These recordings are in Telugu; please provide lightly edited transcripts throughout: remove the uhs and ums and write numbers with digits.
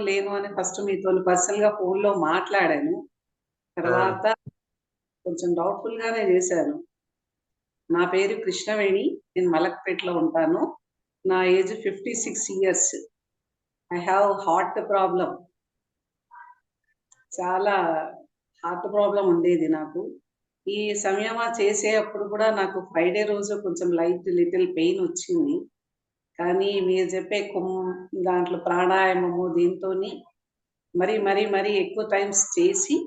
లేను అని ఫస్ట్ మీతోని పర్సనల్‌గా ఫోన్‌లో మాట్లాడాను. ఆ! తర్వాత కొంచెం డౌట్‌ఫుల్‌గానే చేశాను. నా పేరు కృష్ణవేణి. నేను మలక్పేట్‌లో ఉంటాను. నా age 56 years. I have heart problem. చాలా హార్ట్ ప్రాబ్లమ్ ఉండేది నాకు. ఈ సంయమ చేసేప్పుడు కూడా నాకు ఫ్రైడే రోజు కొంచెం లిటిల్ పెయిన్ వచ్చింది. కానీ మీరు చెప్పే దాంట్లో ప్రాణాయామము దీంతోని మరీ ఎక్కువ టైమ్స్ చేసి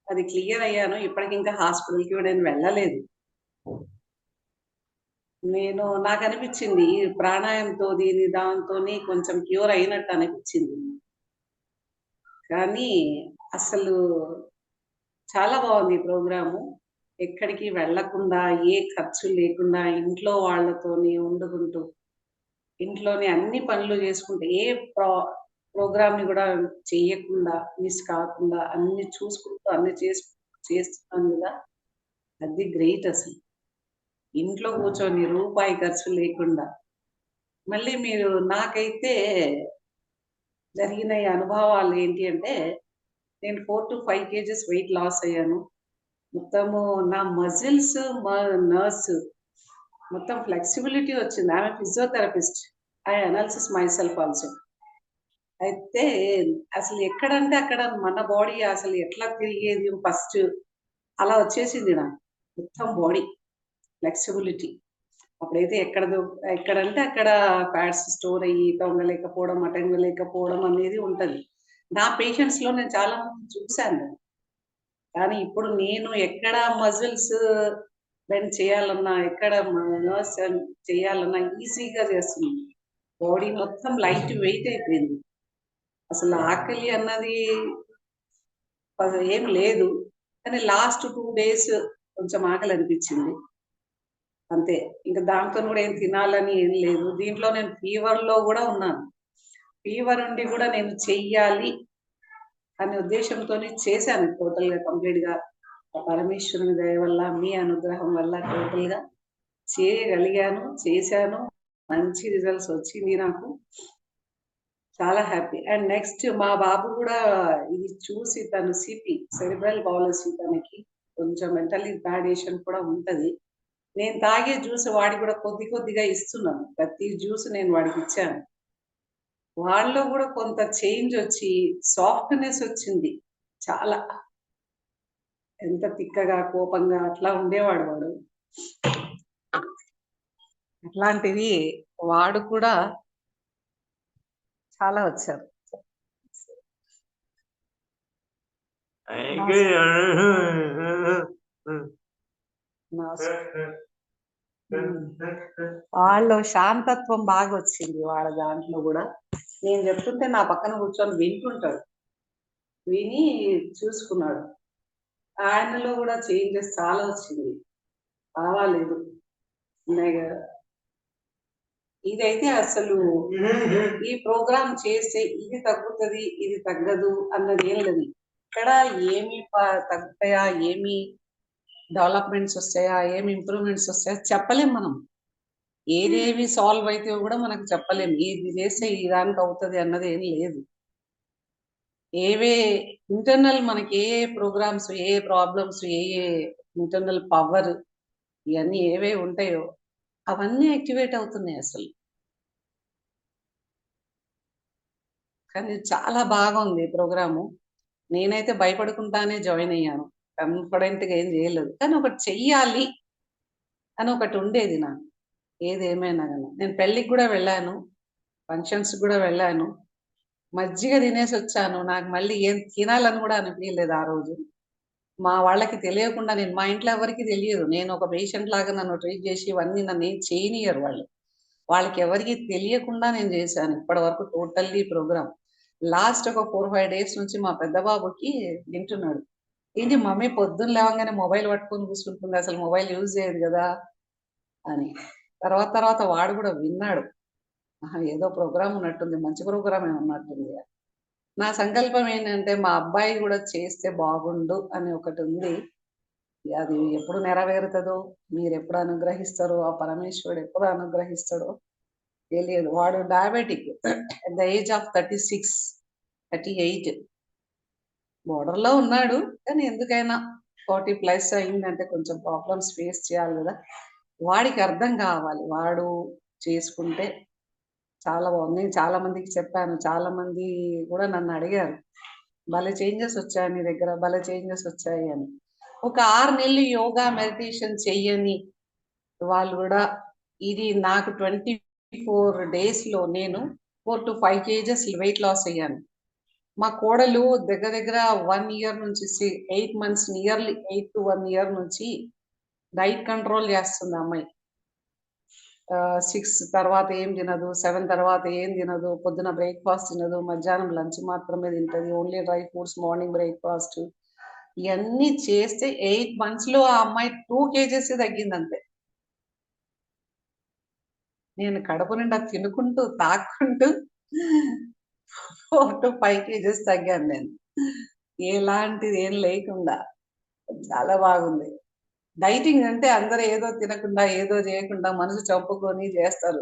అది క్లియర్ అయ్యాను. ఇప్పటికింకా హాస్పిటల్‌కి కూడా నేను వెళ్ళలేదు. నాకనిపిచ్చింది ఈ ప్రాణాయామంతో దాంతోని కొంచెం క్యూర్ అయినట్టు అనిపిచ్చింది. కానీ అసలు చాలా బావుంది ఈ ప్రోగ్రాము. ఎక్కడికి వెళ్ళకుండా, ఏ ఖర్చు లేకుండా ఇంట్లో వాళ్ళతోని వండుకుంటూ, ఇంట్లోనే అన్ని పనులు చేసుకుంటూ, ఏ ప్రో ప్రోగ్రామ్‌ని గూడా చెయ్యకుండా, మిస్ కాకుండా అన్నీ చూసుకుంటూ, అన్నీ చేస్తున్నాను గదా! అది గ్రేట్ అసలు. ఇంట్లో కూర్చొని రూపాయి ఖర్చు లేకుండా. మళ్ళీ నాకైతే జరిగిన ఈ అనుభవాలు ఏంటి అంటే, నేను 4-5 కేజెస్ వెయిట్ లాస్ అయ్యాను. మొత్తము నా మజిల్స్, నర్వ్స్ మొత్తం ఫ్లెక్సిబిలిటీ వచ్చింది. I am a physiotherapist. I analysis myself also. అయితే అసలు ఎక్కడంటే అక్కడ మన బాడీ అసలు ఎట్లా తిరిగేది ఫస్ట్ అలా వచ్చేసింది నాకు. మొత్తం బాడీ ఫ్లెక్సిబిలిటీ. అప్పుడైతే ఎక్కడంటే అక్కడ ఫ్యాట్స్ స్టోర్ అయ్యి తొంగలేకపోవడం, అటంగలేకపోవడం అనేది ఉంటది. నా పేషెంట్స్‌లో నేను చాలా మందిని చూసాను. కానీ ఇప్పుడు నేను ఎక్కడ మజిల్స్ బెండ్ చేయాలన్నా, ఎక్కడ నర్వ్స్ చేయాలన్నా ఈజీగా చేస్తున్నాను. బాడీ మొత్తం లైట్ వెయిట్ అయిపోయింది. అసలు ఆకలి అన్నది ఏం లేదు. కానీ లాస్ట్ 2 డేస్ కొంచెం ఆకలనిపించింది. అంతే. ఇంక దాంతోని గూడా ఏం తినాలని ఏం లేదు. దీంట్లో నేను ఫీవర్‌లో గూడా ఉన్నాను. ఫీవర్ ఉండి గూడా నేను చెయ్యాలి అనే ఉద్దేశంతోని చేశాను టోటల్‌గా కంప్లీట్‌గా. ఆ పరమేశ్వరుని దయ వల్ల, మీ అనుగ్రహం వల్ల టోటల్‌గా చేయగలిగాను, చేశాను. మంచి రిజల్ట్స్ వచ్చింది నాకు. చాలా హ్యాపీ. అండ్ నెక్స్ట్ మా బాబు గూడా ఇది చూసి తను సెరిబ్రల్ పాలిసీ తనకి. కొంచెం మెంటల్ రిటార్డేషన్ కూడా ఉంటది. నేను తాగే జ్యూస్ వాడికి కూడా కొద్దిగా ఇస్తున్నాను. ప్రతి జ్యూస్ నేను వాడికిచ్చాను. వాళ్ళలో గూడా కొంత చేంజొచ్చి సాఫ్ట్‌నెస్ వచ్చింది. చాలా. ఎంత తిక్కగా, కోపంగా అట్లా ఉండేవాడు వాడు. అట్లాంటివి వాడు కూడా చాలా వచ్చారు. వాళ్ళలో శాంతత్వం బాగొచ్చింది వాళ్ళ దాంట్లో గూడా. నేను చెప్తుంటే నా పక్కన కూర్చొని వింటుంటాడు. విని చూసుకున్నాడు. ఆయనలో గూడా చేంజెస్ చాలా వచ్చింది. పర్వాలేదు. ఇదైతే అసలు ఈ ప్రోగ్రామ్ చేస్తే ఇది తగ్గుతది, ఇది తగ్గదు అన్నది ఏం లేదు. ఇక్కడ ఏమి తగ్గుతాయా, ఏమి డెవలప్‌మెంట్స్ వస్తాయా, ఏమి ఇంప్రూవ్‌మెంట్స్ వస్తాయా చెప్పలేం మనం. ఏదేవి సాల్వ్ అయితాయో గూడా మనకు చెప్పలేం. ఇది చేస్తే ఈ దానికి అవుతది అన్నది ఏం లేదు. ఏవే ఇంటర్నల్ మనకి ప్రోగ్రామ్స్, ప్రాబ్లమ్స్, ఇంటర్నల్ పవర్ ఇయన్నీ ఉంటాయో అవన్నీ యాక్టివేట్ అవుతున్నాయి అసలు. కానీ చాలా బాగుంది ప్రోగ్రాము. నేనైతే భయపడుకుంటానే జాయిన్ అయ్యాను. కాన్ఫిడెంట్‌గా ఏం చేయలేదు. కానీ ఒకటి చెయ్యాలి అని ఒకటి ఉండేది నాకు. ఏదేమైనా గాని. నేను పెళ్ళికి గూడా వెళ్ళాను. ఫంక్షన్స్‌కి గూడా వెళ్ళాను. మజ్జిగ తినేసొచ్చాను. నాకు మళ్ళీ ఏం తినాలని గూడా అనిపియలేదు ఆ రోజు. మా వాళ్ళకి తెలియకుండా మా ఇంట్లో ఎవరికీ తెలియదు. నేను ఒక పేషెంట్ లాగా నన్ను ట్రీట్ చేసి ఇవన్నీ నన్నేం చేయనియ్యరు వాళ్ళు. వాళ్ళకి ఎవరికీ తెలియకుండా నేను చేశాను ఇప్పటివరకు టోటల్లీ ప్రోగ్రామ్. లాస్ట్ ఒక 4, 5 డేస్ నుంచి మా పెద్ద బాబుకి వింటున్నాడు. ఏంటి మమ్మీ పొద్దున్న లేవంగానే మొబైల్ పట్టుకొని కూర్చుంటుంది. అసలు మొబైల్ యూజ్ చేయదు గదా! అని. తర్వాత వాడు గూడా విన్నాడు. ఆహా! ఏదో ప్రోగ్రామ్ ఉన్నట్టుంది. మంచి ప్రోగ్రామే ఉన్నట్టుంది. నా సంకల్పం ఏంటంటే మా అబ్బాయి గూడా చేస్తే బాగుండు అని ఒకటుంది. అది ఎప్పుడు నెరవేరుతదో, మీరెప్పుడు అనుగ్రహిస్తారో, ఆ పరమేశ్వరుడు ఎప్పుడు అనుగ్రహిస్తాడో తెలియదు. వాడు diabetic. At the age of 36 38 బోర్డర్‌లో ఉన్నాడు. కానీ ఎందుకైనా 40 ప్లస్ అయిందంటే కొంచెం ప్రాబ్లమ్స్ ఫేస్ చేయాలి గదా! వాడికి అర్థం కావాలి. వాడు చేసుకుంటే చాలా బాగుంది. నేను చాలా మందికి చెప్పాను. చాలా మంది కూడా నన్నడిగారు. భలే చేంజెస్ వచ్చాయి నీ దగ్గర. భలే చేంజెస్ వచ్చాయి అని. ఒక 6 నెలలు యోగా, మెడిటేషన్ చెయ్యని వాళ్ళు గూడా ఇది నాకు 24 డేస్‌లో నేను 4-5 కేజెస్ వెయిట్ లాస్ అయ్యాను. మా కోడలు దగ్గర దగ్గర 1 ఇయర్ నుంచి 8 మంత్స్ నియర్లీ 8-1 ఇయర్ నుంచి డైట్ కంట్రోల్ చేస్తుంది ఆ అమ్మాయి. 6 తర్వాత ఏం తినదు. 7 తర్వాత ఏం తినదు. పొద్దున బ్రేక్‌ఫాస్ట్ తినదు. మధ్యాహ్నం లంచ్ మాత్రమే తింటది. Only dry fruits morning breakfast. ఇయన్నీ చేస్తే 8 మంత్స్‌లో ఆ అమ్మాయి 2 కేజెసే తగ్గిందంతే. నేను కడుపు నిండా తినుకుంటూ, తాక్కుంటూ 4-5 కేజెస్ తగ్గాను నేను. ఎలాంటిది ఏం లేకుండా. చాలా బాగుంది. డైటింగ్ అంటే అందరూ ఏదో తినకుండా, ఏదో చేయకుండా మనసు చంపుకొని చేస్తారు.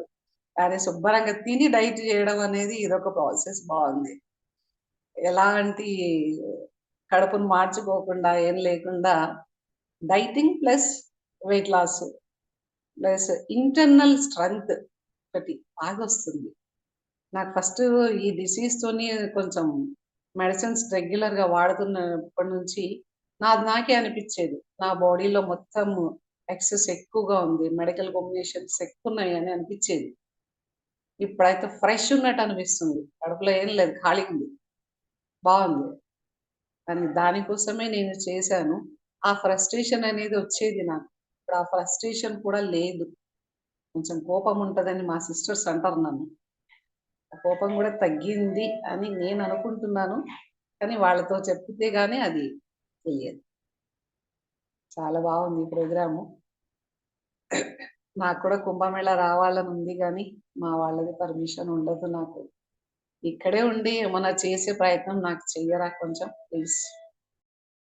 కానీ శుభ్రంగా తిని డైట్ చేయడం అనేది ఇదొక ప్రాసెస్ బావుంది. ఎలాంటి కడుపును మార్చుకోకుండా, ఏం లేకుండా dieting plus weight loss plus internal strength ఒకటి బాగొస్తుంది. నాకు ఫస్ట్ ఈ డిసీజ్‌తోని కొంచెం మెడిసిన్స్ రెగ్యులర్‌గా వాడుతున్నప్పటి నుంచి నాకే అనిపిచ్చేది. నా బాడీలో మొత్తం ఎక్సెస్ ఎక్కువగా ఉంది. మెడికల్ కాంబినేషన్స్ ఎక్కువున్నాయని అనిపిచ్చేది. ఇప్పుడైతే ఫ్రెష్ ఉన్నట్టు అనిపిస్తుంది. కడుపులో ఏం లేదు ఖాళీగుంది. బావుంది. కానీ దానికోసమే నేను చేశాను. ఆ ఫ్రస్ట్రేషన్ అనేది వచ్చేది నాకు. ఇప్పుడు ఆ ఫ్రస్ట్రేషన్ కూడా లేదు. కొంచెం కోపం ఉంటదని మా సిస్టర్స్ అంటారు నన్ను. ఆ కోపం గూడా తగ్గింది అని నేను అనుకుంటున్నాను. కానీ వాళ్ళతో చెప్తే గాని అది తెలియదు. చాలా బాగుంది ఈ ప్రోగ్రాము. నాకు కూడా కుంభమేళా రావాలని ఉంది గానీ, మా వాళ్ళది పర్మిషన్ ఉండదు నాకు. ఇక్కడే ఉండి ఏమన్నా చేసే ప్రయత్నం నాకు చెయ్యరా కొంచెం ప్లీజ్?